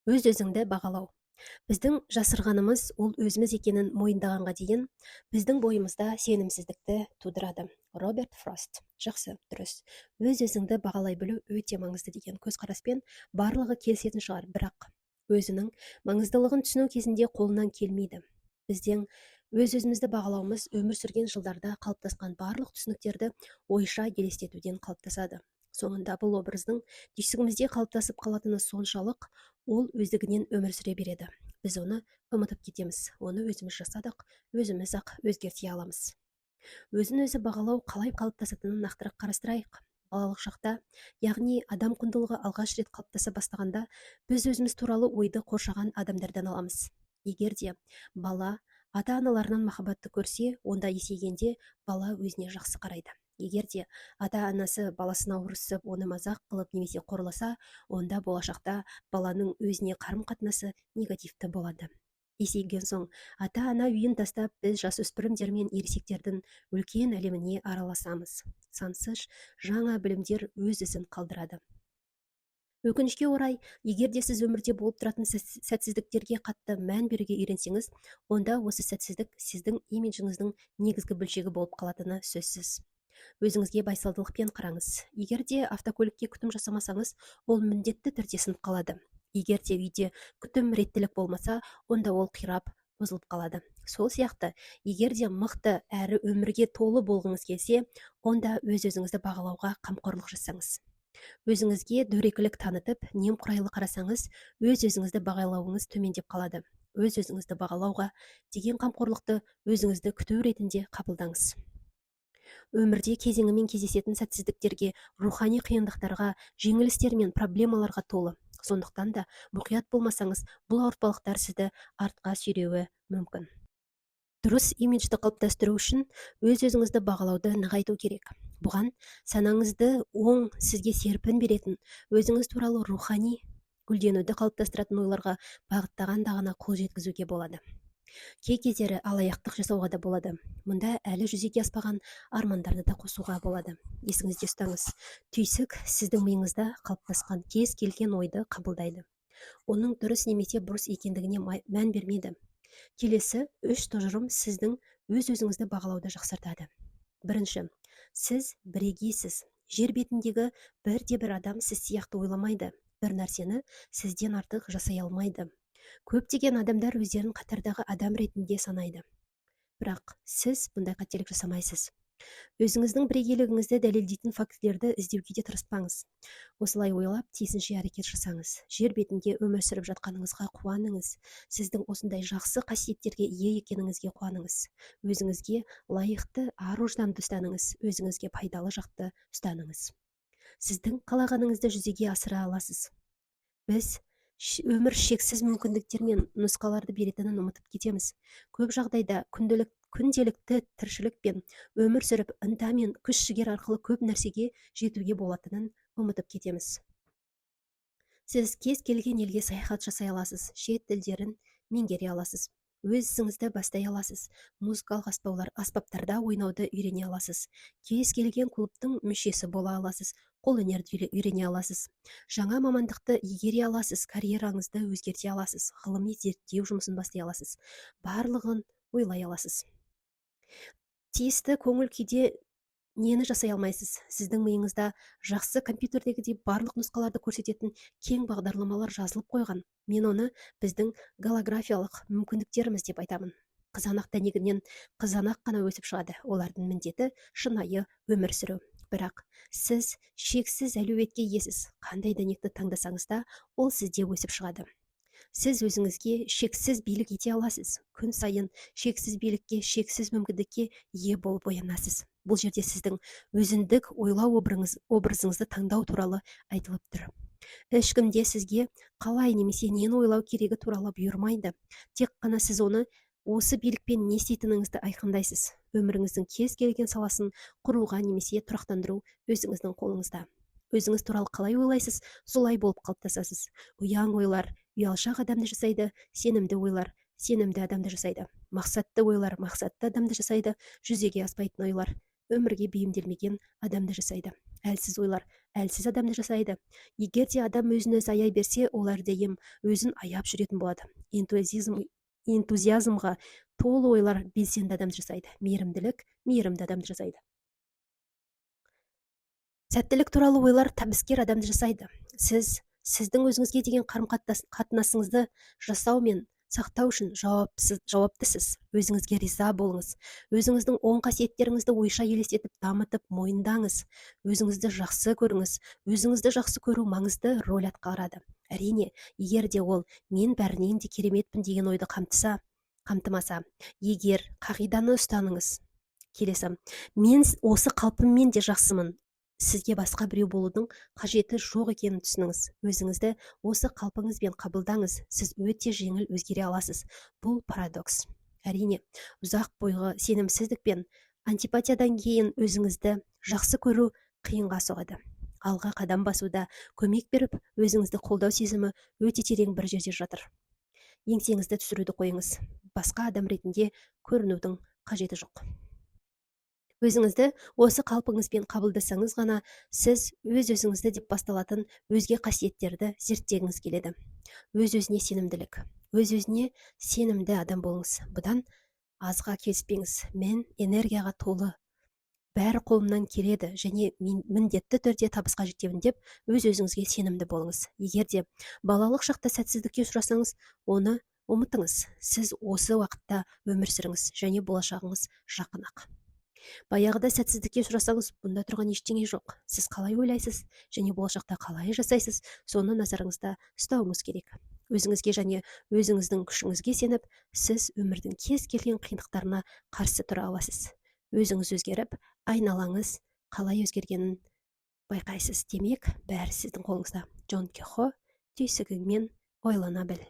Өз өзіңді бағалау. Біздің жасырғанымыз ол өзіміз екенін мойындағанға дейін біздің бойымызда сенімсіздікті тудырады. Роберт Фрост. Жақсы, дұрыс. Өз өзіңді бағалай білу өте маңызды деген көзқараспен барлығы келісетін шығар, бірақ өзінің маңыздылығын түсіну кезінде қолынан келмейді. Біздің өз-өзімізді бағалауымыз өмір сүрген жылдарда қалыптасқан барлық түсініктерді ойша елестетуден қалыптасады. Соңында бұл образдың түйсігімізде қалыптасып қалатыны соншалық, ол өздігінен өмір сүре береді. Біз оны ұмытып кетеміз. Оны өзіміз жасадық, өзіміз-ақ өзгерте аламыз. Өзін-өзі бағалау қалай қалыптасатынын нақтырақ қарастырайық. Балалық шақта, яғни адам құндылығы алғаш рет қалыптаса бастағанда, біз өзіміз туралы ойды қоршаған адамдардан аламыз. Егер де бала ата-аналарынан махаббатты көрсе, онда есейгенде бала өзіне жақсы қарайды. Егер де ата-анасы баласына ұрысып, оны мазақ қылып немесе қорласа, онда болашақта баланың өзіне қарым-қатынасы негативті болады. Есейген соң, ата-ана үйін тастап, біз жасөспірімдер мен ересектердің үлкен әлеміне араласамыз. Сансыз жаңа білімдер өз ізін қалдырады. Өкінішке орай, егер де сіз өмірде болып тұратын сәтсіздіктерге қатты мән беруге үйренсеңіз, онда осы сәтсіздік сіздің имиджіңіздің негізгі бөлшегі болып қалатыны сөзсіз. Өзіңізге байсалдылықпен қараңыз. Егер де автокөлікке күтім жасамасаңыз, ол міндетті түрде сынып қалады. Егер де үйде күтім реттілік болмаса, онда ол қирап, бұзылып қалады. Сол сияқты, егер де мықты әрі өмірге толы болғыңыз келсе, онда өз-өзіңізді бағалауға қамқорлық жасаңыз. Өзіңізге дөрекілік танытып, немқұрайлы қарасаңыз, өз-өзіңізді бағалауыңыз төмендеп қалады. Өз-өзіңізді бағалауға деген қамқорлықты өзіңізді күту ретінде қабылдаңыз. Өмірде кезеңімен кездесетін сәтсіздіктерге, рухани қиындықтарға, жеңілістер мен проблемаларға толы. Сондықтан да мұқият болмасаңыз, бұл ауыртпалықтар сізді артқа сүйреуі мүмкін. Дұрыс имиджді қалыптастыру үшін өз-өзіңізді бағалауды нығайту керек. Бұған санаңызды оң, сізге серпін беретін, өзіңіз туралы рухани гүлденуді қалыптастыратын ойларға бағыттағанда ғана қол жеткізуге болады. Кей кездері алаяқтық жасауға да болады. Мұнда әлі жүзеге аспаған армандарды да қосуға болады. Есіңізде ұстаңыз, түйсік сіздің миыңызда қалыптасқан кез келген ойды қабылдайды. Оның дұрыс немесе бұрыс екендігіне мән бермейді. Келесі 3 тұжырым сіздің өз-өзіңізді бағалауды жақсартады. Бірінші, сіз бірегейсіз. Жер бетіндегі бірде-бір адам сіз сияқты ойламайды. Бір нәрсені сізден артық жасай алмайды. Көптеген адамдар өздерін қатардағы адам ретінде санайды. Бірақ сіз бұндай қателік жасамайсыз. Өзіңіздің бірегейлігіңізді дәлелдейтін фактілерді іздеуге де тырыспаңыз. Осылай ойлап, тиісінше әрекет жасаңыз. Жер бетінде өмір сүріп жатқаныңызға қуаныңыз. Сіздің осындай жақсы қасиеттерге ие екеніңізге қуаныңыз. Өзіңізге лайықты ар-ожданды ұстаныңыз. Өзіңізге пайдалы жақты ұстаныңыз. Сіздің қалағаныңызды жүзеге асыра аласыз. Біз өмір шексіз мүмкіндіктер мен нұсқаларды беретінін ұмытып кетеміз. Көп жағдайда күнделікті тіршілікпен өмір сүріп, ынта мен күш-жігер арқылы көп нәрсеге жетуге болатынын ұмытып кетеміз. Сіз кез келген елге саяхат жасай аласыз, шет тілдерін меңгере аласыз. Өз ісіңізді бастай аласыз. Музыкалық аспаптарда ойнауды үйрене аласыз. Кез келген клубтың мүшесі бола аласыз. Қолөнерді үйрене аласыз. Жаңа мамандықты игере аласыз. Карьераңызды өзгерте аласыз. Ғылыми зерттеу жұмысын бастай аласыз. Барлығын ойлай аласыз. Тиісті көңіл күйде нені жасай алмайсыз? Сіздің миыңызда жақсы компьютердегідей барлық нұсқаларды көрсететін кең бағдарламалар жазылып қойған. Мен оны біздің голографиялық мүмкіндіктеріміз деп айтамын. Қызанақ дәнегінен қызанақ қана өсіп шығады. Олардың міндеті шынайы өмір сүру. Бірақ сіз шексіз әлеуетке иесіз. Қандай дәнекті таңдасаңыз да, ол сізде өсіп шығады. Сіз өзіңізге шексіз билік ете аласыз. Күн сайын шексіз билікке, шексіз мүмкіндікке ие болып оянасыз. Бұл жерде сіздің өзіндік ойлау образыңызды таңдау туралы айтылып тұр. Ешкімде сізге қалай немесе нені ойлау керегі туралы бұйырмайды. Тек қана сіз оны осы билікпен не істейтініңізді айқындайсыз. Өміріңіздің кез келген саласын құруға немесе тұрақтандыру өзіңіздің қолыңызда. Өзіңіз туралы қалай ойлайсыз, солай болып қалыптасасыз. Ұяң ойлар ұялшақ адамды жасайды, сенімді ойлар сенімді адамды жасайды. Мақсатты ойлар мақсатты адамды жасайды, жүзеге аспайтын ойлар өмірге бейімделмеген адамды жасайды. Әлсіз ойлар әлсіз адамды жасайды. Егер де адам өзін өзі аяй берсе, ол әрдайым өзін аяп жүретін болады. Энтузиазмға толы ойлар белсенді адамды жасайды. Мейірімділік мейірімді адамды жасайды. Сәттілік туралы ойлар табыскер адамды жасайды. Сіздің өзіңізге деген қатынасыңызды жасау мен сақтау үшін жауаптысыз. Өзіңізге риза болыңыз. Өзіңіздің оң қасиеттеріңізді ойша елестетіп дамытып мойындаңыз. Өзіңізді жақсы көріңіз. Өзіңізді жақсы көру маңызды роль атқарады. Әрине, егер де ол мен бәрінен де кереметпін деген ойды қамтымаса, егер қағиданы ұстаныңыз. Келесі, мен осы қалпыммен де жақсымын. Сізге басқа біреу болудың қажеті жоқ екенін түсініңіз. Өзіңізді осы қалпыңызбен қабылдаңыз. Сіз өте жеңіл өзгере аласыз. Бұл парадокс. Әрине, ұзақ бойғы сенімсіздік пен антипатиядан кейін өзіңізді жақсы көру қиынға соғады. Алға қадам басуда көмек беріп, өзіңізді қолдау сезімі өте терең бір жерде жатыр. Еңсеңізді түсіруді қойыңыз. Басқа адам ретінде көрінудің қажеті жоқ. Өзіңізді осы қалпыңызбен қабылдасаңыз ғана, сіз өзіңізді деп басталатын өзге қасиеттерді зерттегіңіз келеді. Өз-өзіне сенімділік. Өз-өзіне сенімді адам болыңыз. Бұдан азға келіспеңіз. Мен энергияға толы. Бәрі қолымнан келеді және міндетті түрде табысқа жетемін деп өз-өзіңізге сенімді болыңыз. Егер де балалық шақта сәтсіздікке ұшырасаңыз, оны ұмытыңыз. Сіз осы уақытта өмір сүріңіз және болашағыңыз жақын-ақ. Баяғыда сәтсіздікке ұшырасаңыз, бұнда тұрған ештеңе жоқ. Сіз қалай ойлайсыз және болашақта қалай жасайсыз, соны назарыңызда ұстауыңыз керек. Өзіңізге және өзіңіздің күшіңізге сеніп, сіз өмірдің кез келген қиындықтарына қарсы тұра аласыз. Өзіңіз өзгеріп, айналаңыз қалай өзгергенін байқайсыз. Демек, бәрі сіздің қолыңызда. Джон Кихо, түйсігіңмен ойлана біл.